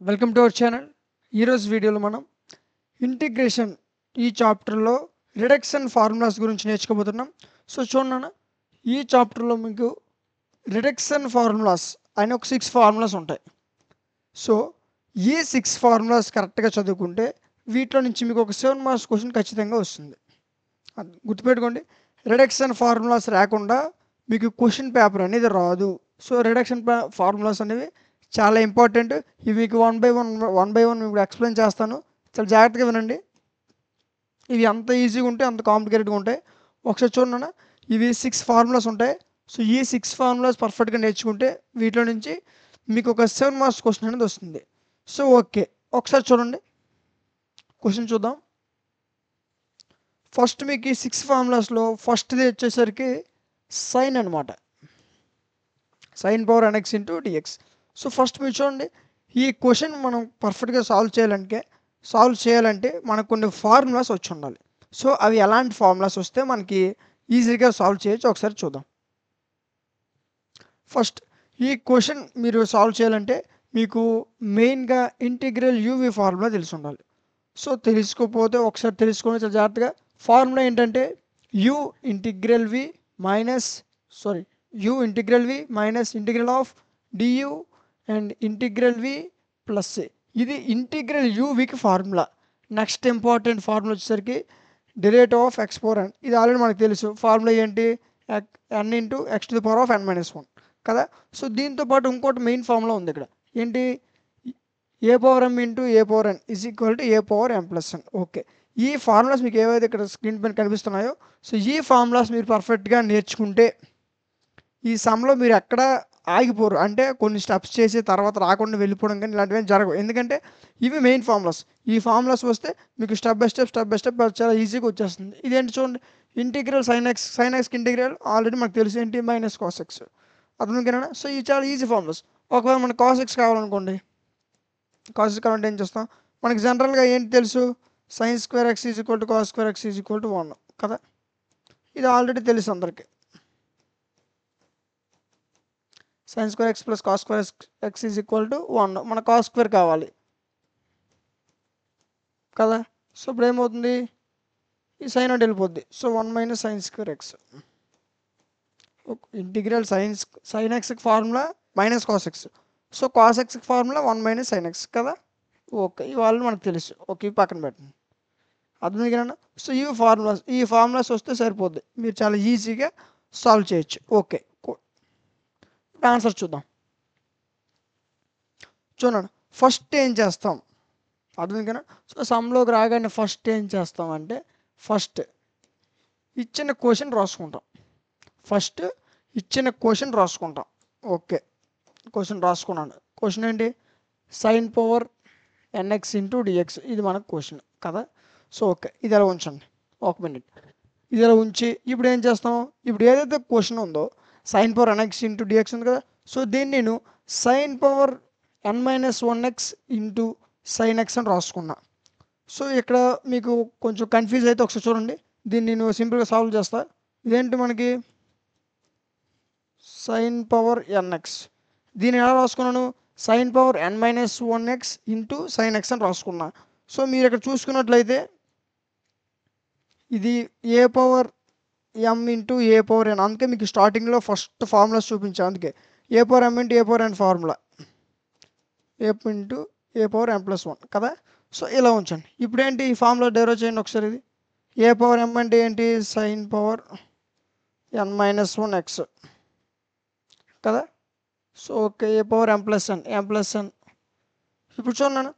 Welcome to our channel. ఈరోజు వీడియోలో మనం ఇంటిగ్రేషన్ ఈ చాప్టర్లో రిడక్షన్ ఫార్ములాస్ గురించి నేర్చుకోబోతున్నాం. సో చూడండి, ఈ చాప్టర్లో మీకు రిడక్షన్ ఫార్ములాస్ అని ఒక 6 ఫార్ములాస్ ఉంటాయి. సో ఈ 6 ఫార్ములాస్ కరెక్ట్గా చదువుకుంటే వీటిలో నుంచి మీకు ఒక 7 మార్క్స్ క్వశ్చన్ ఖచ్చితంగా వస్తుంది. అది గుర్తుపెట్టుకోండి. రిడక్షన్ ఫార్ములాస్ రాకుండా మీకు క్వశ్చన్ పేపర్ అనేది రాదు. సో రిడక్షన్ ఫార్ములాస్ అనేవి చాలా ఇంపార్టెంట్. ఇవి మీకు వన్ బై వన్ మీకు ఎక్స్ప్లెయిన్ చేస్తాను. చాలా జాగ్రత్తగా వినండి. ఇవి అంత ఈజీగా ఉంటాయి, అంత కాంప్లికేటెడ్గా ఉంటాయి. ఒకసారి చూడండి, ఇవి 6 ఫార్ములాస్ ఉంటాయి. సో ఈ 6 ఫార్ములాస్ పర్ఫెక్ట్గా నేర్చుకుంటే వీటిలో నుంచి మీకు ఒక 7 మార్క్స్ క్వశ్చన్ అనేది వస్తుంది. సో ఓకే, ఒకసారి చూడండి, క్వశ్చన్ చూద్దాం. ఫస్ట్ మీకు ఈ 6 ఫార్ములాస్లో ఫస్ట్ది వచ్చేసరికి సైన్ అనమాట. Sine power NX into dx. So first మీరు చూడండి, ఈ క్వశ్చన్ మనం పర్ఫెక్ట్గా సాల్వ్ చేయాలంటే మనకు కొన్ని ఫార్ములాస్ వచ్చి ఉండాలి. సో అవి ఎలాంటి ఫార్ములాస్ వస్తే మనకి ఈజీగా సాల్వ్ చేయొచ్చు ఒకసారి చూద్దాం. ఫస్ట్ ఈ క్వశ్చన్ మీరు సాల్వ్ చేయాలంటే మీకు మెయిన్గా ఇంటిగ్రల్ యూవి ఫార్ములా తెలిసి ఉండాలి. సో తెలుసుకోకపోతే ఒకసారి తెలుసుకొని చాలా జాగ్రత్తగా. ఫార్ములా ఏంటంటే u integral v minus integral of d u and integral v plus a. ఇది ఇంటిగ్రల్ యూవికి ఫార్ములా. నెక్స్ట్ ఇంపార్టెంట్ ఫార్ములా వచ్చేసరికి derivative of x power n. ఇది ఆల్రెడీ మనకు తెలుసు. ఫార్ములా ఏంటి? N into x to the power of n minus 1 కదా. So దీంతో పాటు ఇంకోటి మెయిన్ ఫార్ములా ఉంది ఇక్కడ. ఏంటి? A power m into a power n is equal to a power m plus n. Okay, ఈ ఫార్ములాస్ మీకు ఏవైతే ఇక్కడ స్క్రీన్ పైన కనిపిస్తున్నాయో, సో ఈ ఫార్ములాస్ మీరు పర్ఫెక్ట్గా నేర్చుకుంటే ఈ సమ్లో మీరు ఎక్కడ ఆగిపోరు. అంటే కొన్ని స్టెప్స్ చేసి తర్వాత రాకుండా వెళ్ళిపోవడం కానీ ఇలాంటివి జరగవు. ఎందుకంటే ఇవి మెయిన్ ఫార్ములాస్. ఈ ఫార్ములాస్ వస్తే మీకు స్టెప్ బై స్టెప్ చాలా ఈజీగా వచ్చేస్తుంది. ఇదేంటి చూడండి, ఇంటిగ్రల్ సైన్ ఎక్స్కి ఇంటిగ్రల్ ఆల్రెడీ మనకు తెలుసు ఏంటి, మైనస్ కాస్ ఎక్స్. అర్థమైనా? సో ఇవి చాలా ఈజీ ఫార్ములాస్. ఒకవేళ మనకు కాస్ ఎక్స్ కావాలనుకోండి, కాస్ ఎక్స్ కావాలంటే ఏం చేస్తాం? మనకి జనరల్గా ఏంటి తెలుసు, sign square X is equal to cos square X is equal to 1 కదా. ఇది ఆల్రెడీ తెలుసు అందరికీ. Sign square X plus cos square X is equal to 1. మన కాస్ స్క్వేర్ కావాలి కదా. సో ఇప్పుడు ఏమవుతుంది, ఈ సైన్ అంటే వెళ్ళిపోద్ది. So 1 minus sign square x. Integral sine ఎక్స్కి formula minus cos x. So cos ఎక్స్కి ఫార్ములా 1 మైనస్ సైన్ ఎక్స్ కదా. ఓకే, ఇవాళ మనకు తెలుసు. ఓకే, ఇవి పక్కన పెట్టండి. అర్థమైనా? సో ఈ ఫార్ములాస్ వస్తే సరిపోద్ది, మీరు చాలా ఈజీగా సాల్వ్ చేయొచ్చు. ఓకే, ఆన్సర్ చూద్దాం. చూడండి, ఫస్ట్ ఏం చేస్తాం? అర్థమైనా? సో సమ్లోకి రాగానే ఫస్ట్ ఏం చేస్తాం అంటే ఫస్ట్ ఇచ్చిన క్వశ్చన్ రాసుకుంటాం. ఓకే, క్వశ్చన్ రాసుకున్నాను. క్వశ్చన్ ఏంటి? Sign power NX into d x. ఇది మనకు క్వశ్చన్ కదా. సో ఓకే, ఇది ఎలా ఉంచండి, ఒక మినిట్. ఇది ఎలా ఉంచి ఇప్పుడు ఏం చేస్తాం? ఇప్పుడు ఏదైతే క్వశ్చన్ ఉందో sine power NX into dx ఉంది కదా. సో దీన్ని నేను sine power n minus 1x into sine x అని రాసుకున్నా. సో ఇక్కడ మీకు కొంచెం కన్ఫ్యూజ్ అయితే ఒకసారి చూడండి. దీన్ని నేను సింపుల్గా సాల్వ్ చేస్తా. ఇదేంటి మనకి సైన్ పవర్ ఎన్ఎక్స్. దీన్ని ఎలా రాసుకున్నాను? Sine power n minus 1x into sine x అని రాసుకున్నా. సో మీరు ఇక్కడ చూసుకున్నట్లయితే ఇది a power m into a power n. అందుకే మీకు స్టార్టింగ్లో ఫస్ట్ ఫార్ములాస్ చూపించాను. అందుకే a power m into a power n formula a into a power m plus 1 కదా. సో ఇలా ఉంచండి. ఇప్పుడు ఏంటి, ఈ ఫార్ములా డెరైవ్ చేయండి ఒకసారి. ఇది ఏ పవర్ ఎం అంటే ఏంటి, sign power n minus 1x కదా. సో ఓకే, ఏ పవర్ ఎం ప్లస్ ఎన్. ఇప్పుడు చూడండి,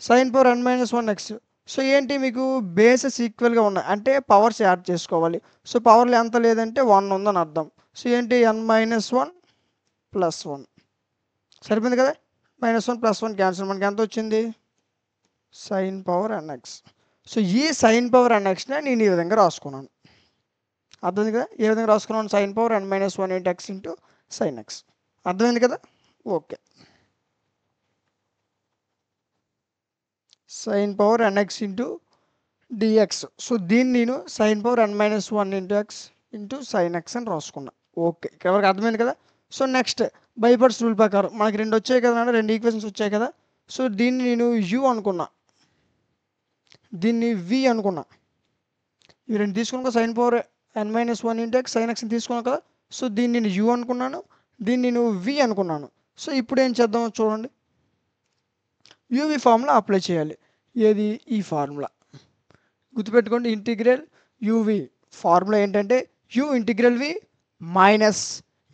sign power n minus 1x. So ఏంటి, మీకు బేసెస్ ఈక్వల్గా ఉన్నాయి అంటే పవర్స్ యాడ్ చేసుకోవాలి. సో పవర్లు ఎంత లేదంటే 1 ఉందని అర్థం. సో ఏంటి, ఎన్ మైనస్ 1 ప్లస్ 1 సరిపోయింది కదా. -1 + 1 క్యాన్సిల్, మనకి ఎంత వచ్చింది, సైన్ పవర్ ఎన్ఎక్స్. సో ఈ సైన్ పవర్ ఎన్ఎక్స్నే నేను ఈ విధంగా రాసుకున్నాను. అర్థమైంది కదా. ఏ విధంగా రాసుకున్నాను, sine power n minus 1 × x into sine x. అర్థమైంది కదా. Okay, sine power NX into dx. So దీన్ని నేను sine power n minus 1 × x into sine x అని రాసుకున్నా. ఓకే, ఇక్కడ వరకు అర్థమైంది కదా. సో నెక్స్ట్ బైపర్స్ రూల్ ప్రకారం మనకి 2 వచ్చాయి కదా, 2 ఈక్వేషన్స్ వచ్చాయి కదా. సో దీన్ని నేను యూ అనుకున్నా, దీన్ని వి అనుకున్నా. ఇవి రెండు తీసుకున్నాక sine power n-1 into x sine ఎక్స్ని తీసుకున్నాను కదా. సో దీన్ని నేను యూ అనుకున్నాను, దీన్ని నేను వి అనుకున్నాను. సో ఇప్పుడు ఏం చేద్దాం చూడండి, యూవి ఫార్ములా అప్లై చేయాలి. ఏది? ఈ ఫార్ములా గుర్తుపెట్టుకోండి. ఇంటిగ్రల్ యూవి ఫార్ములా ఏంటంటే u integral v minus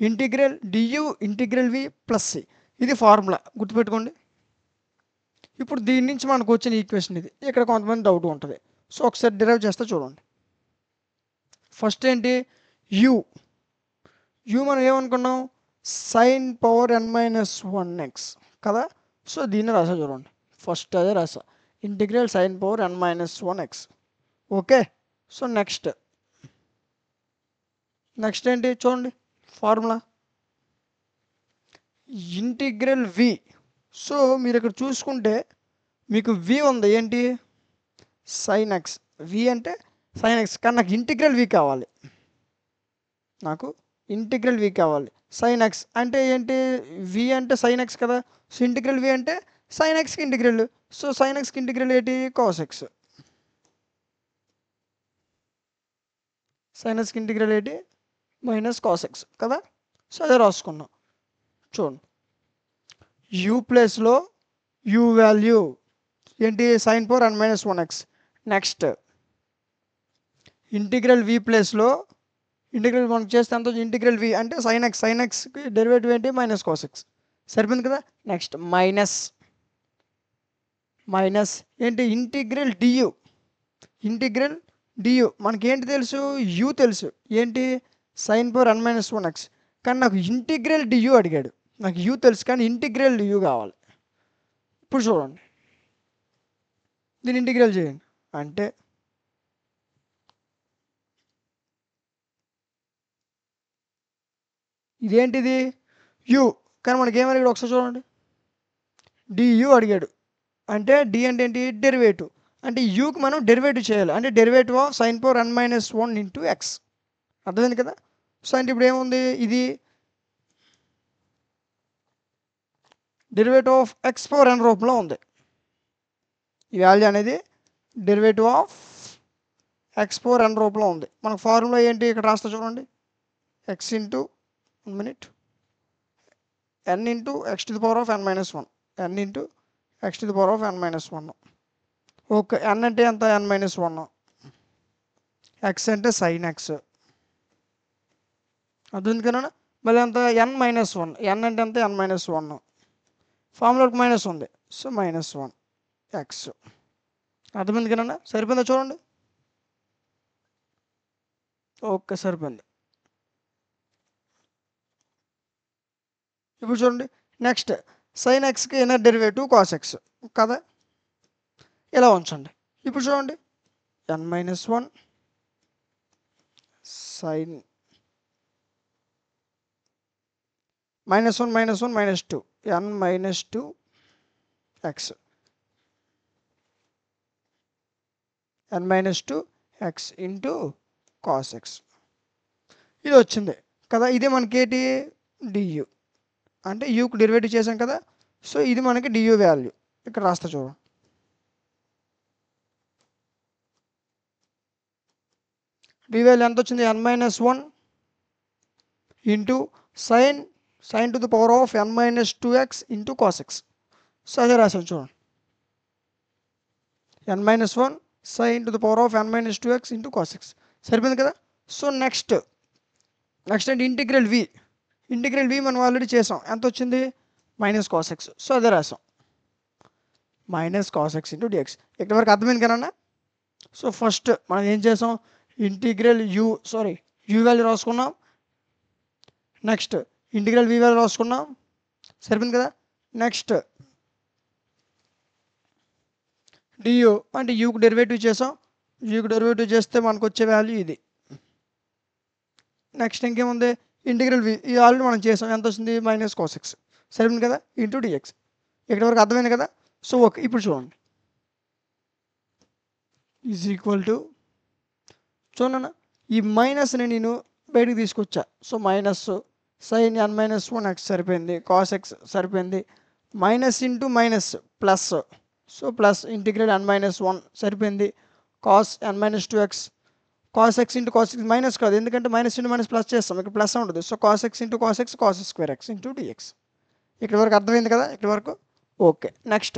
integral d u integral v plus c. ఇది ఫార్ములా గుర్తుపెట్టుకోండి. ఇప్పుడు దీని నుంచి మనకు వచ్చిన ఈక్వేషన్ ఇది. ఇక్కడ కొంతమంది డౌట్ ఉంటుంది. సో ఒకసారి డిరైవ్ చేస్తే చూడండి. ఫస్ట్ ఏంటి? యూ మనం ఏమనుకున్నాం? సైన్ పవర్ n-1 ఎక్స్ కదా. సో దీన్ని రాసా చూడండి. ఫస్ట్ అదే రాసా, integral sine power n-1 x. Okay. So next ఏంటి చూడండి, ఫార్ములా ఇంటిగ్రల్ వి. సో మీరు ఇక్కడ చూసుకుంటే మీకు వి ఉంది, ఏంటి? Sign X. వి అంటే సైన్ ఎక్స్, కానీ నాకు ఇంటిగ్రల్ వి కావాలి. నాకు ఇంటిగ్రల్ వి కావాలి. సైన్ ఎక్స్ అంటే ఏంటి? వి అంటే సైన్ ఎక్స్ కదా. సో ఇంటిగ్రల్ వి అంటే సైన్ ఎక్స్కి ఇంటిగ్రల్. సో సైన్ ఎక్స్కి ఇంటిగ్రల్ ఏంటి? Cos x. సైన్ ఎక్స్కి ఇంటిగ్రల్ ఏంటి? మైనస్ కాస్ ఎక్స్ కదా. సో అదే రాసుకున్నాం. చూడండి, యూ ప్లేస్లో యూ వాల్యూ ఏంటి? Sign power n-1 x. Next integral v ప్లేస్లో ఇంటిగ్రల్ మనకు చేస్తే ఎంత? ఇంటిగ్రల్ వి అంటే సైన్ ఎక్స్. సైన్ ఎక్స్కి డెరివేటివ్ ఏంటి? Minus cos x. సరిపోయింది కదా. నెక్స్ట్ మైనస్ ఏంటి? Integral d u. మనకి ఏంటి తెలుసు? యూ తెలుసు, ఏంటి? Sign power n-1 X. కానీ నాకు ఇంటిగ్రల్ డియూ అడిగాడు. నాకు యూ తెలుసు కానీ ఇంటిగ్రల్ డియూ కావాలి. ఇప్పుడు చూడండి, దీన్ని ఇంటిగ్రల్ చేయండి అంటే ఇదేంటిది? యూ. కానీ మనకి ఏమని అడిగాడు ఒకసారి చూడండి, డియూ అడిగాడు. అంటే డి అంటే ఏంటి? డెరివేటివ్. అంటే యూకి మనం డెరివేటివ్ చేయాలి. అంటే derivative of sign power n-1 into x. అర్థమైంది కదా. సో అంటే ఇప్పుడు ఏముంది? ఇది derivative of x power n రూపంలో ఉంది. ఈ వాల్యూ అనేది derivative of x power n రూపంలో ఉంది. మనకు ఫార్ములా ఏంటి? ఇక్కడ రాస్తా చూడండి, X into n into x to the power of n-1. n into x to the power of n-1. Okay. n అంటే ఎంత? n-1. ఎక్స్ అంటే సైన్ ఎక్స్. అర్థం కదా. మళ్ళీ ఎంత? n-1. n అంటే ఎంత? n-1. ఫార్ములాకి మైనస్ ఉంది, సో -1 ఎక్స్. అర్థమైంది కదా. సరిపోయిందా చూడండి. ఓకే సరిపోయింది. ఇప్పుడు చూడండి, నెక్స్ట్ సైన్ ఎక్స్కి ఇన్నర్ డెరివేటివ్ కాస్ ఎక్స్ కదా. ఇలా ఉంచండి. ఇప్పుడు చూడండి, n-1 sine -1 -2 n-2 x. n-2 x into cos x. ఇది వచ్చింది కదా. ఇది మనకి ఏంటి? డియూ. అంటే యూకి డెరివేటివ్ చేసాం కదా. సో ఇది మనకి డియూ వాల్యూ. ఇక్కడ రాస్తా చూడండి, డి వాల్యూ ఎంత వచ్చింది? n-1 into sine to the power of n-2 x into cos x. So అదే రాసాం చూడండి, n-1 sine to the power of n-2 x into cos x. సరిపోయింది కదా. సో నెక్స్ట్ అంటే ఇంటిగ్రల్ వి. మనం ఆల్రెడీ చేసాం. ఎంత వచ్చింది? Minus cos x. సో అదే రాసాం, minus cos x into dx. ఇక్కడ వరకు అర్థమైంది కదా. సో ఫస్ట్ మనం ఏం చేసాం? ఇంటిగ్రల్ యూ వాల్యూ రాసుకున్నాం. నెక్స్ట్ ఇంటిగ్రల్ వి వాల్యూ రాసుకున్నాం. సరిపోయింది కదా. నెక్స్ట్ డియూ అంటే యూకి డెరివేటివ్ చేసాం. యూకి డెరివేటివ్ చేస్తే మనకు వచ్చే వాల్యూ ఇది. నెక్స్ట్ ఇంకేముంది? ఇంటిగ్రల్ వి. ఇది ఆల్రెడీ మనం చేసాం. ఎంత వచ్చింది? Minus cos x. సరిపోయింది కదా, ఇంటూ డిఎక్స్. ఇక్కడ వరకు అర్థమైంది కదా. So okay. ఇప్పుడు చూడండి, ఈజ్ ఈక్వల్ టు చూడన్నా, ఈ మైనస్ని నేను బయటికి తీసుకొచ్చా. So minus sin n-1 x సరిపోయింది, కాస్ ఎక్స్ సరిపోయింది, minus into minus plus, so plus integrate n minus 1 సరిపోయింది. Cos n minus 2x, cos x into cos x minus కాదు, ఎందుకంటే మైనస్ ఇంటూ మైనస్ ప్లస్ చేస్తాం, ఇక్కడ ప్లస్ ఉండదు. So cos x into cos x, cos square x into dx. ఇక్కడ వరకు అర్థమైంది కదా, ఇక్కడ వరకు ఓకే. నెక్స్ట్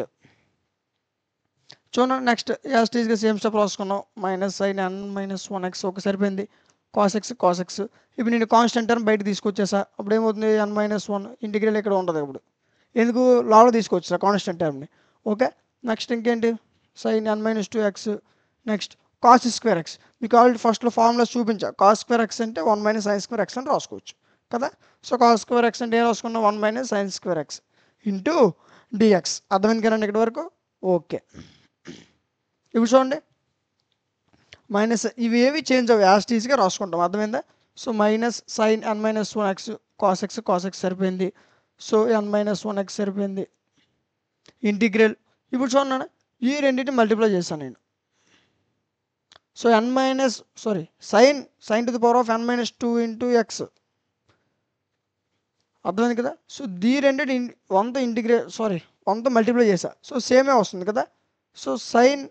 చూడండి, నెక్స్ట్ యాజ్ టీజ్గా సేమ్ స్టెప్ రాసుకున్నాం. Minus sin n minus 1x okay సరిపోయింది. కాస్ ఎక్స్ కాస్ ఎక్స్, ఇప్పుడు నేను కాన్స్టెంట్ టర్మ్ బయట తీసుకొచ్చేసా, అప్పుడు ఏమవుతుంది n మైనస్ 1 ఇంటిగ్రల్ ఇక్కడ ఉండదు. ఇప్పుడు ఎందుకు లాలో తీసుకొచ్చా కాన్స్టెంట్ టర్మ్ని. ఓకే నెక్స్ట్ ఇంకేంటి, sin n minus 2x, next cos square x. మీకు ఆల్రెడీ ఫస్ట్లో ఫార్ములాస్ చూపించా, కాస్ స్క్వేర్ ఎక్స్ అంటే 1 మైనస్ సైన్ స్క్వేర్ ఎక్స్ అని రాసుకోవచ్చు కదా. సో కాస్ స్క్వేర్ ఎక్స్ అంటే ఏం రాసుకున్నాం, 1 minus sign square x into dx. అర్థమైంది కదండి ఇక్కడ వరకు ఓకే. ఇప్పుడు చూడండి, మైనస్ ఇవి ఏవి చేంజ్ అవ్వ యాజ్ టీజ్గా రాసుకుంటాం, అర్థమైందా. So minus sin n minus 1x cos x cos x సరిపోయింది. సో n మైనస్ 1x సరిపోయింది ఇంటిగ్రల్. ఇప్పుడు చూడండి, ఈ రెండింటిని మల్టిప్లై చేశాను నేను. So sin to the power of n minus 2 into x, అర్థమైంది కదా. సో దీ రెండింటి 1తో మల్టిప్లై చేశా, సో సేమే వస్తుంది కదా. So sin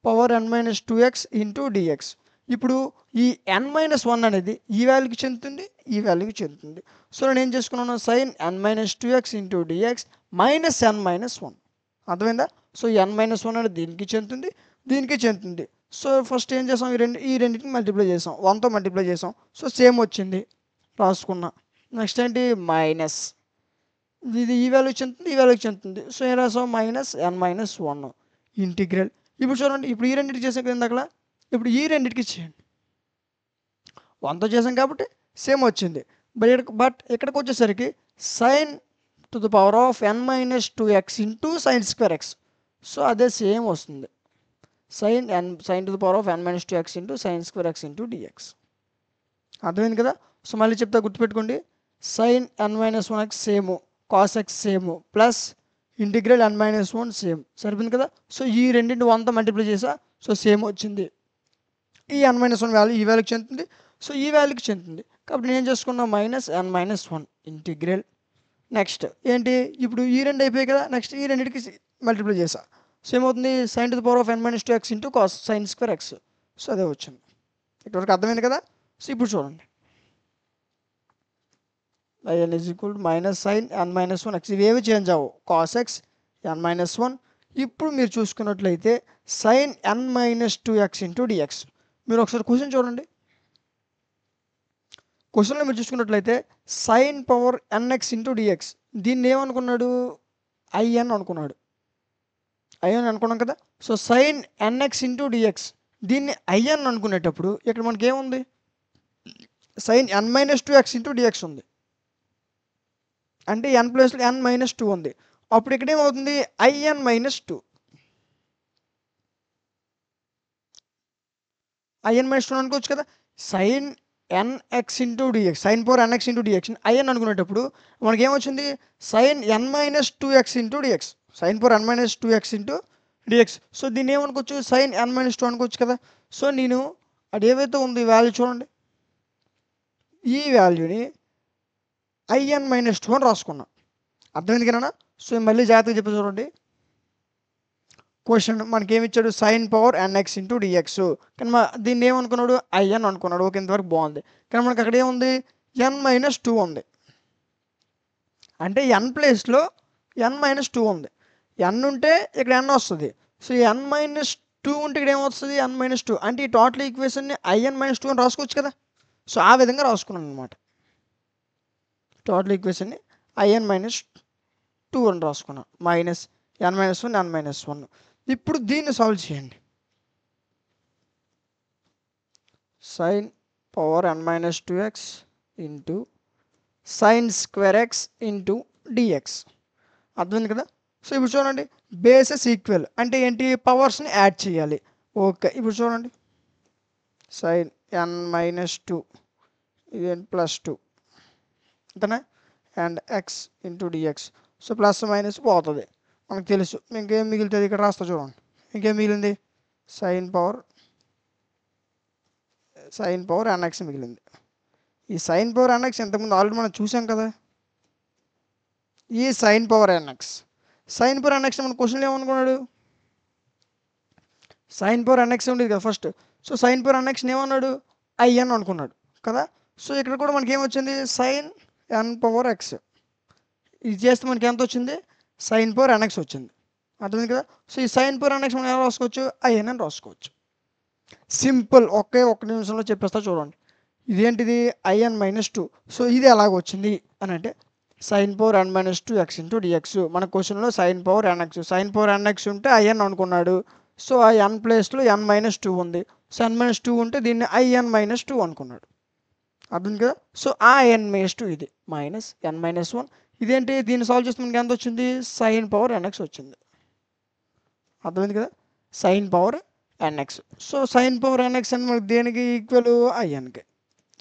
power n minus 2x into dx. ఇప్పుడు ఈ n మైనస్ 1 అనేది ఈ వాల్యూకి చెందుతుంది, ఈ వాల్యూకి చెందుతుంది. సో నేను ఏం చేసుకున్నాను, sin n minus 2x into dx minus n minus 1. అర్థమైందా. సో n మైనస్ 1 అనేది దీనికి చెందుతుంది, దీనికి చెందుతుంది. సో ఫస్ట్ ఏం చేసాం, ఈ రెండింటిని మల్టిప్లై చేసాం, 1తో మల్టిప్లై చేసాం. సో సేమ్ వచ్చింది రాసుకున్నా. నెక్స్ట్ ఏంటి, మైనస్ ఇది ఈ వాల్యూకి చెందుతుంది, ఈ వాల్యూకి చెందుతుంది. సో ఏం రాసాం, మైనస్ n మైనస్ 1 ఇంటిగ్రల్. ఇప్పుడు చూడండి, ఇప్పుడు ఈ రెండింటికి చేసాం కదా ఇందాక, ఇప్పుడు ఈ రెండింటికి చేయండి. 1తో చేసాం కాబట్టి సేమ్ వచ్చింది. బట్ ఇక్కడికి వచ్చేసరికి sin to the power of n minus 2x into sin square x. So అదే సేమ్ వస్తుంది, sin to the power of n minus 2x into sin square x into dx. అర్థమైంది కదా. సో మళ్ళీ చెప్తా, గుర్తుపెట్టుకోండి, sin n minus 1x same, cos x same, plus integral n minus 1 same, సరిపోయింది కదా. So ఈ రెండింటి 1తో మల్టిప్లై చేసా, సో సేమ్ వచ్చింది. ఈ n మైనస్ 1 వాల్యూ ఈ వాల్యూకి చెందుతుంది, సో ఈ వాల్యూకి చెందుతుంది. కాబట్టి నేను ఏం చేసుకున్నా, minus n minus 1 integral. Next ఏంటి, ఇప్పుడు ఈ రెండు అయిపోయాయి కదా, నెక్స్ట్ ఈ రెండింటికి మల్టిప్లై చేసా. సో ఏమవుతుంది, sin to the power of n minus 2x into cos sin square x. So అదే వచ్చింది. ఇక్కడివరకు అర్థమైంది కదా. సో ఇప్పుడు చూడండి, n is equal to minus sin n minus 1x, ఇవేవి చేంజ్ అవ్వవు, కాస్ ఎక్స్ n మైనస్ 1. ఇప్పుడు మీరు చూసుకున్నట్లయితే sin n minus 2x into dx. మీరు ఒకసారి క్వశ్చన్ చూడండి, క్వశ్చన్లో మీరు చూసుకున్నట్లయితే sin power nx into dx, దీన్ని ఏమనుకున్నాడు, ఐఎన్ అనుకున్నాడు, ఐఎన్ అనుకున్నాం కదా. So sin nx into dx, దీన్ని ఐఎన్ అనుకునేటప్పుడు ఇక్కడ మనకి ఏముంది, sin n minus 2x into dx ఉంది, అంటే n ప్లస్లో n మైనస్ 2 ఉంది. అప్పుడు ఇక్కడ ఏమవుతుంది, ఐఎన్ మైనస్ 2, ఐఎన్ మైనస్ 2 అనుకోవచ్చు కదా. Sine nx into dx, sine power nx into dx I n అనుకునేటప్పుడు మనకి ఏమొచ్చింది, sine n minus 2x into dx, sine power n minus 2x into dx. So దీన్ని ఏమనుకోవచ్చు, సైన్ n మైనస్ 2 అనుకోవచ్చు కదా. So నేను అది ఏవైతే ఉంది ఈ వాల్యూ చూడండి, ఈ వాల్యూని ఐఎన్ మైనస్ 2 అని రాసుకున్నా. అర్థమైంది కదా. సో మళ్ళీ జాగ్రత్తగా చెప్పి చూడండి, క్వశ్చన్ మనకి ఏమి ఇచ్చాడు, sin power nx into dx, కానీ దీన్ని ఏమనుకున్నాడు, ఐఎన్ అనుకున్నాడు. ఓకే, ఇంతవరకు బాగుంది. కానీ మనకి అక్కడ ఏముంది, n మైనస్ 2 ఉంది, అంటే n ప్లేస్లో n మైనస్ 2 ఉంది. n ఉంటే ఇక్కడ n వస్తుంది. సో n మైనస్ 2 ఉంటే ఇక్కడ ఏమొస్తుంది, n మైనస్ 2, అంటే ఈ టోటల్ ఈక్వేషన్ని ఐఎన్ మైనస్ 2 అని రాసుకోవచ్చు కదా. సో ఆ విధంగా రాసుకున్నాను అనమాట, టోటల్ ఈక్వేషన్ని ఐఎన్ మైనస్ 2 అని రాసుకున్నాను, minus n minus 1 n minus 1. ఇప్పుడు దీన్ని సాల్వ్ చేయండి, sin power n minus 2x into sin square x into dx. అర్థమైంది కదా. సో ఇప్పుడు చూడండి, బేసెస్ ఈక్వల్ అంటే ఏంటి, పవర్స్ని యాడ్ చేయాలి. ఓకే, ఇప్పుడు చూడండి, సైన్ n మైనస్ 2 ఇది ప్లస్ 2 అంతేనా, and x into dx. So plus minus పోతుంది, మనకు తెలుసు. ఇంకేం మిగులుతుంది, ఇక్కడ రాస్తా చూడండి, ఇంకేం మిగిలింది, సైన్ పవర్ nx మిగిలింది. ఈ సైన్ పవర్ nx ఇంతకుముందు ఆల్రెడీ మనం చూసాం కదా, ఈ sine power NX. Sign power NX మన క్వశ్చన్లో ఏమనుకున్నాడు, సైన్ పవర్ ఎన్ఎక్స్ ఉండేది కదా ఫస్ట్. సో సైన్ పవర్ ఎన్ఎక్స్ని ఏమన్నాడు, ఐఎన్ అనుకున్నాడు కదా. సో ఇక్కడ కూడా మనకి ఏమొచ్చింది, సైన్ ఎన్ పవర్ ఎక్స్. ఇది చేస్తే మనకి ఎంత వచ్చింది, సైన్ పవర్ ఎన్ఎక్స్ వచ్చింది. అర్థమైంది కదా. సో ఈ సైన్ పవర్ ఎన్ఎక్స్ మనం ఎలా రాసుకోవచ్చు, ఐఎన్ అని రాసుకోవచ్చు. సింపుల్. ఒక్క నిమిషంలో చెప్పేస్తా చూడండి. ఇదేంటిది, ఐఎన్ మైనస్ 2. సో ఇది ఎలాగొచ్చింది అని అంటే sign power n minus 2 X into dx. మన క్వశ్చన్లో sign power NX, sign power NX ఉంటే ఐఎన్ అనుకున్నాడు. సో ఆ ఎన్ ప్లేస్లో ఎన్ మైనస్ 2 ఉంది. సో ఎన్ మైనస్ 2 ఉంటే దీన్ని ఐఎన్ మైనస్ 2 అనుకున్నాడు. అర్థం కదా. సో ఆ ఎన్ మైనస్ 2 ఇది మైనస్ ఎన్ మైనస్ 1. ఇదేంటి, దీన్ని సాల్వ్ చేస్తే మనకి ఎంత వచ్చింది, సైన్ పవర్ ఎన్ఎక్స్ వచ్చింది. అర్థమైంది కదా, sin power NX. So sin power NX అని మనకి దేనికి ఈక్వల్, ఐఎన్కి.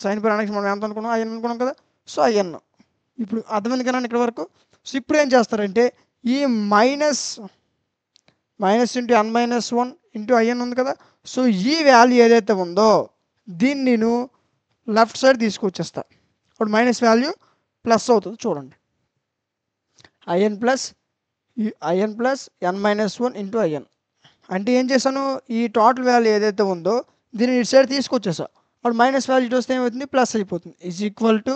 సైన్ పవర్ ఎన్ఎక్స్ మనం ఎంత అనుకున్నాం, ఐఎన్ అనుకున్నాం కదా. So IN. ఇప్పుడు అర్థమైంది కదా ఇక్కడ వరకు. సో ఇప్పుడు ఏం చేస్తారంటే ఈ minus into n minus 1 into IN ఉంది కదా. సో ఈ వాల్యూ ఏదైతే ఉందో దీన్ని నేను లెఫ్ట్ సైడ్ తీసుకొచ్చేస్తా. ఇప్పుడు మైనస్ వాల్యూ ప్లస్ అవుతుంది చూడండి. IN plus n minus 1 into IN. అంటే ఏం చేశాను, ఈ టోటల్ వాల్యూ ఏదైతే ఉందో దీన్ని ఇటు సైడ్ తీసుకొచ్చేసా. అప్పుడు మైనస్ వాల్యూ ఇటు వస్తే ఏమవుతుంది, ప్లస్ అయిపోతుంది. ఈజ్ ఈక్వల్ టు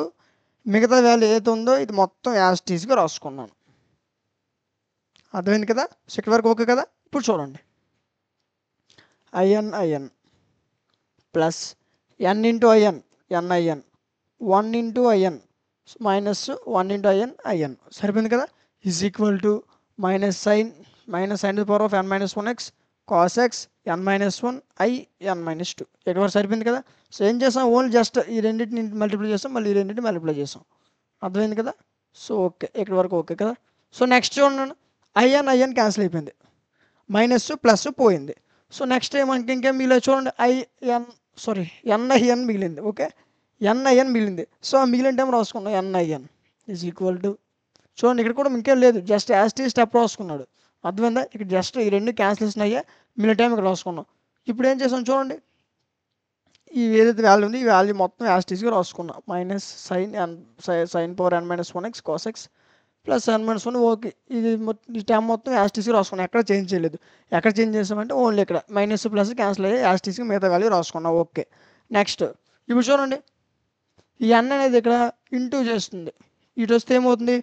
మిగతా వాల్యూ ఏదైతే ఉందో ఇది మొత్తం యాజ్ టీజ్గా రాసుకున్నాను. అర్థమైంది కదా. సో ఇక్కడ వరకు ఓకే కదా. ఇప్పుడు చూడండి, IN plus n into IN NIN 1 into IN minus 1 into IN సరిపోయింది కదా. Is equal to minus sin to the power of n minus 1 x cos x n minus 1 I n minus 2. ఇక్కడ వరకు సరిపోయింది కదా. So ఏం చేసాం, only just ఈ రెండింటిని మల్టిప్లై చేస్తాం, మళ్ళీ ఈ రెండింటిని మల్టిప్లై చేసాం. అర్థమైంది కదా. సో ఓకే, ఇక్కడ వరకు ఓకే కదా. సో నెక్స్ట్ చూడండి, ఐఎన్ క్యాన్సిల్ అయిపోయింది, మైనస్ ప్లస్ పోయింది. సో నెక్స్ట్ మనకి ఇంకేం మిగిలేదు చూడండి, ఎన్ఐఎన్ మిగిలింది. ఓకే, ఎన్ఐఎన్ మిగిలింది. సో ఆ మిగిలిన టైం రాసుకున్నాం ఎన్ఐఎన్ ఈజ్ ఈక్వల్ టు. చూడండి ఇక్కడ కూడా ఇంకేం లేదు, జస్ట్ యాజ్ టీ స్టెప్ రాసుకున్నాడు. అర్థమైందా. ఇక్కడ జస్ట్ ఈ రెండు క్యాన్సిలేషన్ అయ్యే, మిగిలిన టైం ఇక్కడ రాసుకున్నాం. ఇప్పుడు ఏం చేసాం చూడండి, ఈ ఏదైతే వాల్యూ ఉంది ఈ వాల్యూ మొత్తం యాజ్ టీస్గా రాసుకున్నాం. Minus sine power n minus 1 x cos x plus n minus 1. Okay, ఈ టైం మొత్తం యాజ్ టీస్గా రాసుకున్నాం, ఎక్కడ చేంజ్ చేయలేదు. ఎక్కడ చేంజ్ చేసామంటే ఓన్లీ ఇక్కడ మైనస్ ప్లస్ క్యాన్సిల్ అయ్యి యాజ్ టీస్గా మిగతా వాల్యూ రాసుకున్నాం. ఓకే, నెక్స్ట్ ఇప్పుడు చూడండి, ఈ ఎన్ అనేది ఇక్కడ ఇంటూ చేస్తుంది, ఇటు వస్తే ఏమవుతుంది,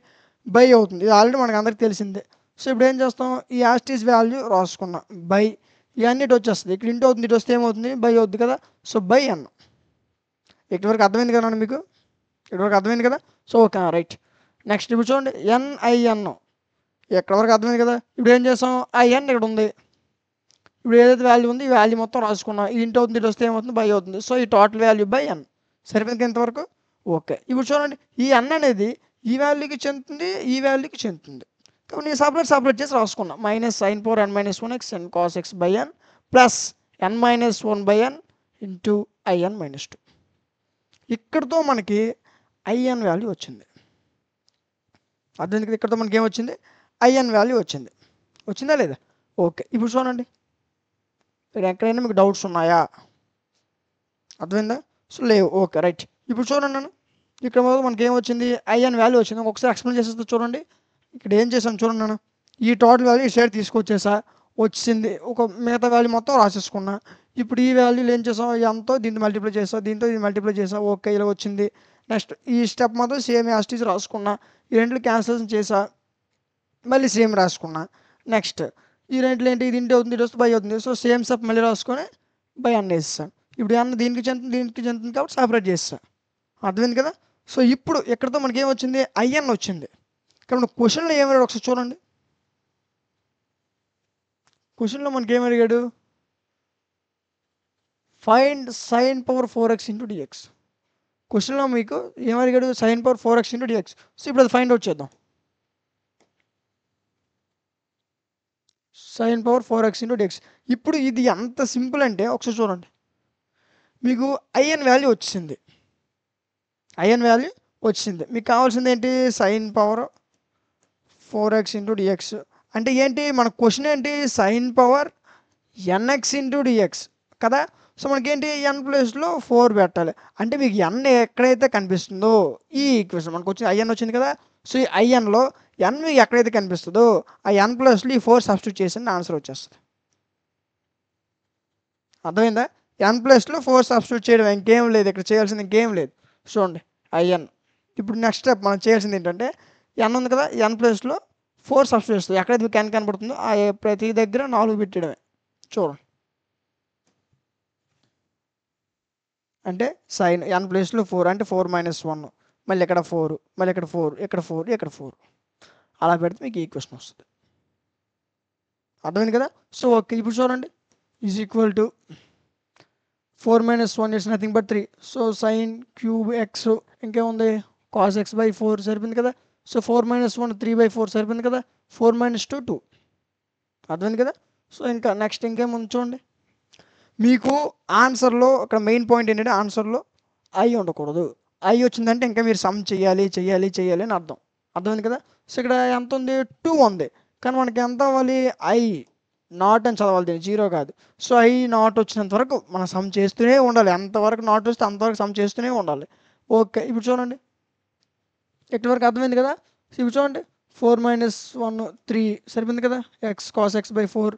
బై అవుతుంది. ఇది ఆల్రెడీ మనకు అందరికి తెలిసిందే. సో ఇప్పుడు ఏం చేస్తాం, ఈ యాస్టీస్ వాల్యూ రాసుకున్నాం బై, ఇవన్నీ ఇటు వచ్చేస్తుంది. ఇక్కడ ఇంటూ అవుతుంది, ఇటు వస్తే ఏమవుతుంది, బై అవుతుంది కదా. సో బై ఎన్. ఇక్కడ వరకు అర్థమైంది కదా మీకు, ఇక్కడ వరకు అర్థమైంది కదా. So okay right. నెక్స్ట్ ఇప్పుడు చూడండి, ఎన్ఐఎన్ ఎక్కడ వరకు అర్థమైంది కదా. ఇప్పుడు ఏం చేస్తాం, ఐఎన్ ఇక్కడ ఉంది, ఇప్పుడు ఏదైతే వాల్యూ ఉంది ఈ వాల్యూ మొత్తం రాసుకున్నాం. ఇది ఇంటూ అవుతుంది, ఇటు వస్తే ఏమవుతుంది, బై అవుతుంది. సో ఈ టోటల్ వాల్యూ బై ఎన్. సరిపోయింది ఎంతవరకు. ఓకే, ఇప్పుడు చూడండి, ఈ ఎన్ అనేది ఈ వాల్యూకి చెందుతుంది, ఈ వాల్యూకి చెందుతుంది. కాబట్టి నేను సపరేట్ చేసి రాసుకున్నా. Minus sine power n minus 1 x n cos x by n plus n minus 1 by n into IN minus 2. ఇక్కడితో మనకి ఐఎన్ వాల్యూ వచ్చింది. అర్థం ఇక్కడితో మనకి ఏమొచ్చింది, ఐఎన్ వాల్యూ వచ్చింది. వచ్చిందా లేదా. ఓకే, ఇప్పుడు చూడండి, ఇక్కడ ఎక్కడైనా మీకు డౌట్స్ ఉన్నాయా, అర్థమైందా. సో లేవు. Okay right. ఇప్పుడు చూడండి నన్ను, ఇక్కడ మనకి ఏమొచ్చింది, ఐఎన్ వాల్యూ వచ్చింది. ఒకసారి ఎక్స్ప్లెయిన్ చేసేస్తే చూడండి. ఇక్కడ ఏం చేసాను చూడండి నన్ను, ఈ టోటల్ వాల్యూ ఈ సైడ్ తీసుకొచ్చేసా, వచ్చింది. ఒక మిగతా వాల్యూ మొత్తం రాసేసుకున్నా. ఇప్పుడు ఈ వాల్యూలు ఏం చేసాం, ఎంతో దీంతో మల్టిప్లై చేసాం, దీంతో ఇది మల్టిప్లై చేసాం. ఓకే, ఇలా వచ్చింది. నెక్స్ట్ ఈ స్టెప్ మాత్రం సేమ్ యాస్టీస్ రాసుకున్నా, ఈ రెండు క్యాన్సిలేషన్ చేసా, మళ్ళీ సేమ్ రాసుకున్నా. నెక్స్ట్ ఈ రెంట్లు ఏంటి, ఇది ఇంటి అవుతుంది, ఇది వస్తే బై అవుతుంది. సో సేమ్ స్టెప్ మళ్ళీ రాసుకొని బై అన్న వేస్తాను. ఇప్పుడు అన్న దీనికి చెందుతుంది కాబట్టి సపరేట్ చేస్తాను. అర్థమైంది కదా. సో ఇప్పుడు ఎక్కడితో మనకి ఏమొచ్చింది, ఐఎన్ వచ్చింది. కాబట్టి క్వశ్చన్లో ఏమడిగాడు ఒకసారి చూడండి. క్వశ్చన్లో మనకి ఏమడిగాడు, find sine power 4x into dx. క్వశ్చన్లో మీకు ఏమడిగాడు, sine power 4x into dx. So ఇప్పుడు అది ఫైండ్ అవుట్ చేద్దాం. Sine power 4x into dx. ఇప్పుడు ఇది ఎంత సింపుల్ అంటే ఒకసారి చూడండి, మీకు ఐఎన్ వాల్యూ వచ్చింది. ఐఎన్ వాల్యూ వచ్చింది. మీకు కావాల్సింది ఏంటి, sign power 4x into dx. అంటే ఏంటి, మన క్వశ్చన్ ఏంటి, sign power NX into dx కదా. సో మనకేంటి, ఎన్ ప్లేస్లో 4 పెట్టాలి. అంటే మీకు ఎన్ ఎక్కడైతే కనిపిస్తుందో ఈ ఈక్వేషన్ మనకు వచ్చింది, ఐఎన్ వచ్చింది కదా. సో ఈ ఐఎన్లో ఎన్ మీకు ఎక్కడైతే కనిపిస్తుందో ఆ ఎన్ ప్లస్లో ఈ 4 సబ్స్టిట్యూట్ చేసిన ఆన్సర్ వచ్చేస్తుంది. అర్థమైందా? ఎన్ ప్లస్లో 4 సబ్స్టిట్యూట్ చేయడం, ఇంకేం లేదు ఇక్కడ చేయాల్సింది, ఇంకేం లేదు. చూడండి ఐఎన్. ఇప్పుడు నెక్స్ట్ స్టెప్ మనం చేయాల్సింది ఏంటంటే ఎన్ ఉంది కదా, ఎన్ ప్లస్లో 4 సబ్స్టిట్యూట్ చేస్తుంది. ఎక్కడైతే మీకు ఎన్ కనపడుతుందో ఆ ప్రతి దగ్గర 4 పెట్టడమే. చూడండి అంటే సైన్ ఎన్ ప్లేస్లో 4 అంటే 4 - 1, మళ్ళీ ఇక్కడ 4, మళ్ళీ ఇక్కడ 4, ఇక్కడ 4, ఇక్కడ 4, అలా పెడితే మీకు ఈక్వేషన్ వస్తుంది. అర్థమైంది కదా? సో ఓకే, ఇప్పుడు చూడండి is equal to 4 - 1 it's nothing but 3. So sine cube X ఇంకేముంది కాస్ ఎక్స్ బై 4 సరిపోయింది కదా. సో 4 - 1 3/4 సరిపోయింది కదా. 4 - 2 2. అర్థమైంది కదా? సో ఇంకా నెక్స్ట్ ఇంకేముంది చూడండి. మీకు ఆన్సర్లో ఇక్కడ మెయిన్ పాయింట్ ఏంటంటే ఆన్సర్లో ఐ ఉండకూడదు. ఐ వచ్చిందంటే ఇంకా మీరు సమ్ చేయాలి చేయాలి చేయాలి అని అర్థం. అర్థమైంది కదా? సో ఇక్కడ ఎంత ఉంది 2 ఉంది, కానీ మనకి ఎంత అవ్వాలి ఐ నాట్ అని చదవాలి, దీన్ని 0 కాదు. సో ఐ నాట్ వచ్చినంత వరకు మనం సమ్ చేస్తూనే ఉండాలి. ఎంతవరకు నాట్ వస్తే అంతవరకు సమ్ చేస్తూనే ఉండాలి. ఓకే, ఇప్పుడు చూడండి ఇక్కడి వరకు అర్థమైంది కదా. ఇప్పుడు చూడండి 4 - 1 3 సరిపోయింది కదా. X cos x by 4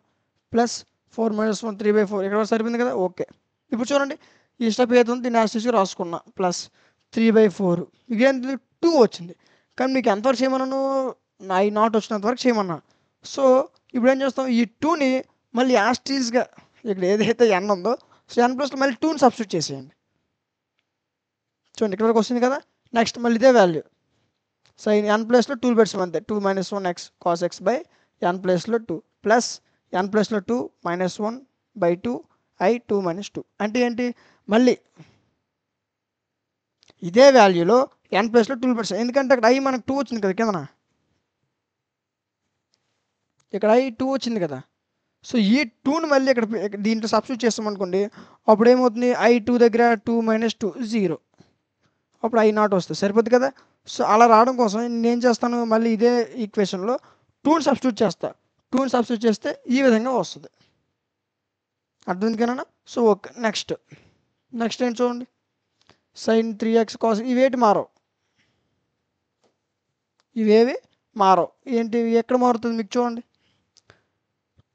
plus 4 - 1 3/4 ఇక్కడ సరిపోయింది కదా. ఓకే, ఇప్పుడు చూడండి ఈ స్టెప్ ఏదో దీన్ని యాస్టిస్గా రాసుకున్నా ప్లస్ 3/4 మీకు ఏంటి 2 వచ్చింది, కానీ మీకు ఎంతవరకు చేయమన్నాను ఐ నాట్ వచ్చినంత వరకు చేయమన్నా. సో ఇప్పుడు ఏం చేస్తాం, ఈ 2ని మళ్ళీ యాస్టిస్గా ఇక్కడ ఏదైతే ఎన్ ఉందో సో ఎన్ ప్లస్లో మళ్ళీ 2ని సబ్స్టిట్యూట్ చేసేయండి. చూడండి ఇక్కడ వరకు వస్తుంది కదా. నెక్స్ట్ మళ్ళీ ఇదే వాల్యూ సైన్ ఎన్ ప్లస్లో 2 పెట్స్ అంతే 2 - 1 ఎక్స్ కాస్ ఎక్స్ బై ఎన్ ప్లస్లో 2 ప్లస్ ఎన్ ప్లస్లో 2 - 1/2 ఐ 2 - 2 అంటే ఏంటి, మళ్ళీ ఇదే వాల్యూలో ఎన్ ప్లస్లో 2 పెట్స్, ఎందుకంటే అక్కడ ఐ మనకు 2 వచ్చింది కదా కిందన, ఇక్కడ ఐ 2 వచ్చింది కదా. సో ఈ 2ని మళ్ళీ ఇక్కడ దీంట్లో సబ్స్టిట్యూట్ చేస్తామనుకోండి, అప్పుడు ఏమవుతుంది ఐ 2 దగ్గర 2 - 2 0, అప్పుడు ఐ నాట్ వస్తుంది, సరిపోద్ది కదా. సో అలా రావడం కోసం నేను ఏం చేస్తాను, మళ్ళీ ఇదే ఈక్వేషన్లో 2ని సబ్స్టిట్యూట్ చేస్తా. 2ని సబ్స్టిట్యూట్ చేస్తే ఈ విధంగా వస్తుంది. అర్థమైంది కదా. సో ఓకే, నెక్స్ట్ ఏంటి చూడండి సైన్ 3x కాస్ ఇవేటి మారవు, ఇవేవి మారవు. ఏంటి ఎక్కడ మారుతుంది మీకు చూడండి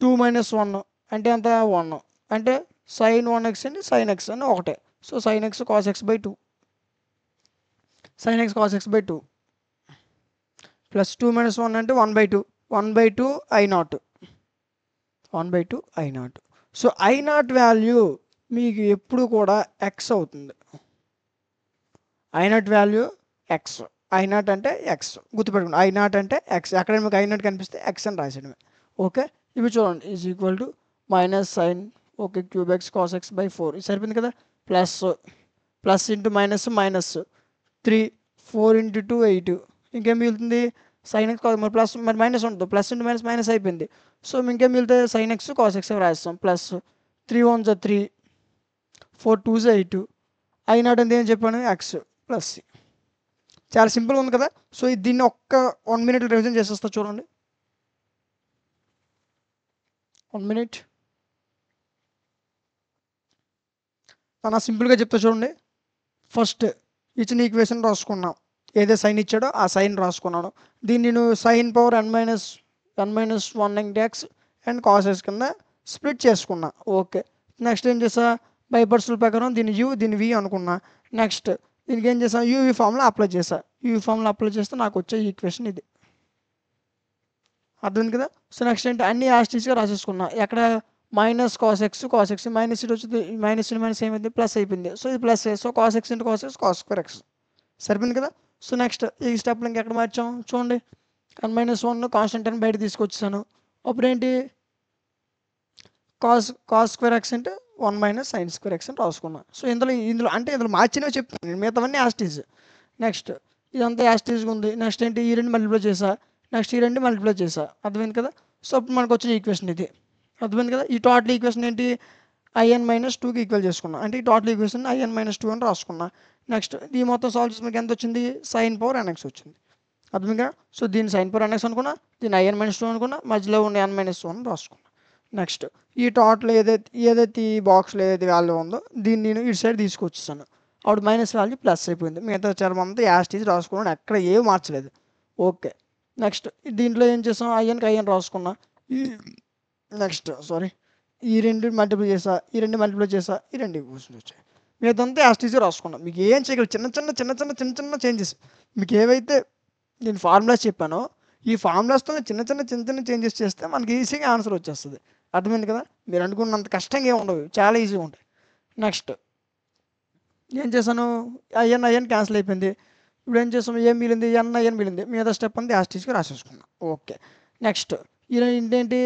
2 - 1 అంటే ఎంత 1 అంటే సైన్ 1x అండి సైన్ ఎక్స్ అని ఒకటే. So sign X cos x by 2 sin x cos x by 2 plus 2 - 1 అంటే 1/2 I naught 1/2 I naught. So I naught value మీకు ఎప్పుడు కూడా x అవుతుంది. I naught value x, I naught అంటే x గుర్తుపెట్టుకోండి. I naught అంటే x, అక్కడ మీకు I naught కనిపిస్తే x అని రాసేయడమే. ఓకే, ఇప్పుడు చూడండి is equal to minus sin okay cube x cos x by 4 ఇది సరిపోయింది కదా. ప్లస్ ఇంటూ మైనస్ 3 4 × 2 8 ఇంకేం మిగులుతుంది సైన్ ఎక్స్ కాస్, మరి ప్లస్ మరి మైనస్ ఉంటుంది, ప్లస్ ఇంటూ మైనస్ అయిపోయింది. సో ఇంకేం మిగులుతుంది సైన్ ఎక్స్ కాస్ ఎక్స్ రాస్తాం ప్లస్ 3 × 1 = 3 4 × 2 = 8 ఐ నాట్ అంటే ఏం చెప్పాను ఎక్స్ ప్లస్ సి. చాలా సింపుల్గా ఉంది కదా. సో దీన్ని ఒక్క 1 minute రివిజన్ చేసేస్తా చూడండి. 1 minute అలా సింపుల్గా చెప్తా చూడండి. ఫస్ట్ ఇచ్చిన ఈక్వేషన్ రాసుకున్నాం, ఏదో సైన్ ఇచ్చాడో ఆ సైన్ రాసుకున్నాను. దీన్ని నేను sine power n - 1 x and cos X కింద స్ప్లిట్ చేసుకున్నా. ఓకే, నెక్స్ట్ ఏం చేసా బై పర్సల్ ప్రకారం దీన్ని యూ దీన్ని వి అనుకున్నా. నెక్స్ట్ దీనికి ఏం చేసా యూవి ఫామ్లో అప్లై చేసా. యూవి ఫామ్లో అప్లై చేస్తే నాకు వచ్చే ఈక్వేషన్ ఇది. అర్థమైంది కదా. సో నెక్స్ట్ ఏంటి అన్ని యాస్టీస్గా రాసేసుకున్నా. ఎక్కడ మైనస్ కాస్ ఎక్స్ మైనస్ ఇటు వచ్చింది, మైనస్ ఏమైంది ప్లస్ అయిపోయింది. సో ఇది plus, so cos x into cos x cos square X సరిపోయింది కదా. సో నెక్స్ట్ ఈ స్టెప్లో ఇంకెక్కడ మార్చాం చూడండి. n - 1 కాన్స్టెంట్ అని బయట తీసుకొచ్చాను. అప్పుడు ఏంటి కాస్ స్క్వేర్ ఎక్స్ అంటే 1 - sin స్క్వేర్ ఎక్స్ అని రాసుకున్నా. సో ఇందులో అంటే ఇందులో మార్చినవి చెప్తాను, మిగతావన్నీ యాస్టీస్. నెక్స్ట్ ఇదంతా యాస్టీస్గా ఉంది. నెక్స్ట్ ఏంటి ఈ రెండు మల్టిప్లై చేసా, నెక్స్ట్ ఈ రెండు మల్టిప్లై చేసా. అర్థమైంది కదా. సో అప్పుడు మనకు వచ్చిన ఈక్వేషన్ ఇది. అర్థమైంది కదా. ఈ టోటల్ ఈక్వేషన్ ఏంటి IN - 2కి ఈక్వల్ చేసుకున్నా, అంటే ఈ టోటల్ ఈక్వేషన్ IN - 2 అని రాసుకున్నా. నెక్స్ట్ ఈ మొత్తం సాల్వ్ చేసి మీకు ఎంత వచ్చింది సైన్ పవర్ NX వచ్చింది. అర్థమైంది కదా. సో దీన్ని సైన్ పవర్ NX అనుకున్నా, దీన్ని IN - 2 అనుకున్నా, మధ్యలో ఉన్న n - 1 అని రాసుకున్నా. నెక్స్ట్ ఈ టోటల్ ఏదైతే ఈ బాక్స్లో ఏదైతే వాల్యూ ఉందో దీన్ని నేను ఇటు సైడ్ తీసుకొచ్చేసాను. అప్పుడు మైనస్ వాల్యూ ప్లస్ అయిపోయింది. మిగతా చర్మం అంతా యాస్టీస్ రాసుకున్నాను, ఎక్కడ ఏం మార్చలేదు. ఓకే. నెక్స్ట్ దీంట్లో ఏం చేసాం, ఐఎన్కి ఐఎన్ రాసుకున్నా. నెక్స్ట్ ఈ రెండు మల్టిప్లై చేసా, ఈ రెండు మల్టిప్లై చేసా, ఈ రెండు ఈక్వేషన్స్ వచ్చాయి. మీదంతా యాస్టీస్గా రాసుకున్నాం. మీకు ఏం చేయగలరు, చిన్న చేంజెస్. మీకు ఏవైతే నేను ఫార్ములాస్ చెప్పానో ఈ ఫార్ములాస్తో చిన్న చేంజెస్ చేస్తే మనకి ఈజీగా ఆన్సర్ వచ్చేస్తుంది. అర్థమైంది కదా? మీరు అనుకున్నంత కష్టంగా ఏమి ఉండవు, చాలా ఈజీగా ఉంటాయి. నెక్స్ట్ ఏం చేశాను, ఐఎన్ క్యాన్సిల్ అయిపోయింది. ఇప్పుడు ఏం చేసాం, ఏం మిగిలింది, ఐఎన్ మిగిలింది. మీద స్టెప్ అంతా యాస్టీస్గా రాసేసుకున్నాం. ఓకే. నెక్స్ట్ ఏంటి,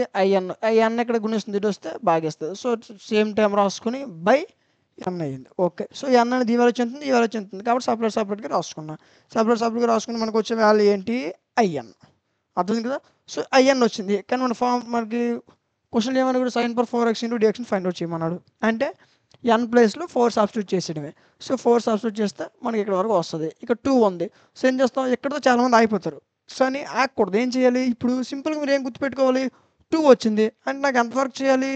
ఐఎన్ ఇక్కడ గుణిస్తుంది, ఇటు వస్తే భాగిస్తుంది. సో సేమ్ టైం రాసుకుని బై ఎన్ అయ్యింది. ఓకే. సో ఎన్ అనేది ఈ వాల్యూ చెందుతుంది, ఈ వాల్యూ చెందుతుంది, కాబట్టి సపరేట్గా రాసుకున్నాం. సపరేట్గా రాసుకుని మనకు వచ్చే వాల్యూ ఏంటి, ఐఎన్. అర్థమైంది కదా? సో ఐఎన్ వచ్చింది. కానీ మనకి క్వశ్చన్ ఏమన్నా కూడా sin power 4x into dx find out చేయమన్నాడు. అంటే ఎన్ ప్లేస్లో 4 సబ్స్టిట్యూట్ చేసేయడమే. సో 4 సబ్స్టిట్యూట్ చేస్తే మనకి ఇక్కడ వరకు వస్తుంది. ఇక్కడ 2 ఉంది. సో ఏం చేస్తాం, ఇక్కడతో చాలామంది ఆగిపోతారు. సో అని ఆగకూడదు. ఏం చేయాలి, ఇప్పుడు సింపుల్గా మీరు ఏం గుర్తుపెట్టుకోవాలి, 2 వచ్చింది అంటే నాకు ఎంతవరకు చేయాలి,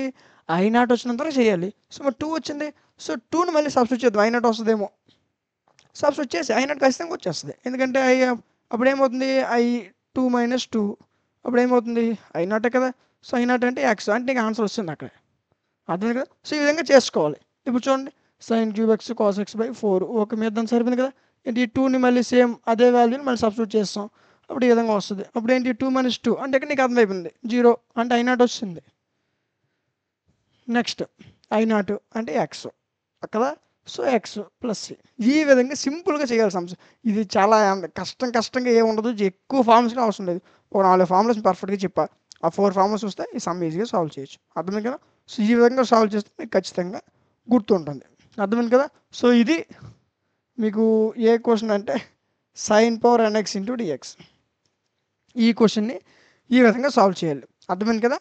I0 వచ్చినంత వరకు చేయాలి. సో మరి 2 వచ్చింది. సో 2ని మళ్ళీ సబ్స్టిట్యూట్ చేద్దాం, I0 వస్తుందేమో. సబ్స్టిట్యూట్ చేసి I0 ఖచ్చితంగా వచ్చేస్తుంది. ఎందుకంటే అప్పుడు ఏమవుతుంది, I2 - 2 అప్పుడు ఏమవుతుంది, I0 కదా. సో I0 అంటే x అంటే ఇంకా ఆన్సర్ వస్తుంది అక్కడ. అర్థమైంది కదా? సో ఈ విధంగా చేసుకోవాలి. ఇప్పుడు చూడండి, sin³ x cos x/4. Okay, మీద దాన్ని సరిపోయింది కదా. ఏంటి, ఈ 2ని మళ్ళీ సేమ్ అదే వాల్యూని మళ్ళీ సబ్స్టిట్యూట్ చేస్తాం. అప్పుడు ఈ విధంగా వస్తుంది. అప్పుడు ఏంటి, 2 - 2 అంటే ఇక్కడ నీకు అర్థమైపోయింది, 0 అంటే I0 వచ్చింది. నెక్స్ట్ I0 అంటే x కదా. So x + c. ఈ విధంగా సింపుల్గా చేయాలి సమ్స్. ఇది చాలా కష్టంగా ఏమి ఉండదు, ఎక్కువ ఫార్ములాస్గా అవసరం లేదు. ఒక 4 ఫార్ములాస్ పర్ఫెక్ట్గా చెప్పా. ఆ 4 ఫార్ములాస్ వస్తే ఈ సమ్ ఈజీగా సాల్వ్ చేయొచ్చు. అర్థమైంది కదా? సో ఈ విధంగా సాల్వ్ చేస్తే మీకు ఖచ్చితంగా గుర్తుంటుంది. అర్థమైంది కదా? సో ఇది మీకు ఏ క్వశ్చన్ అంటే sin power nx into dx. ఈ క్వశ్చన్ని ఈ విధంగా సాల్వ్ చేయాలి. అర్థమైంది కదా?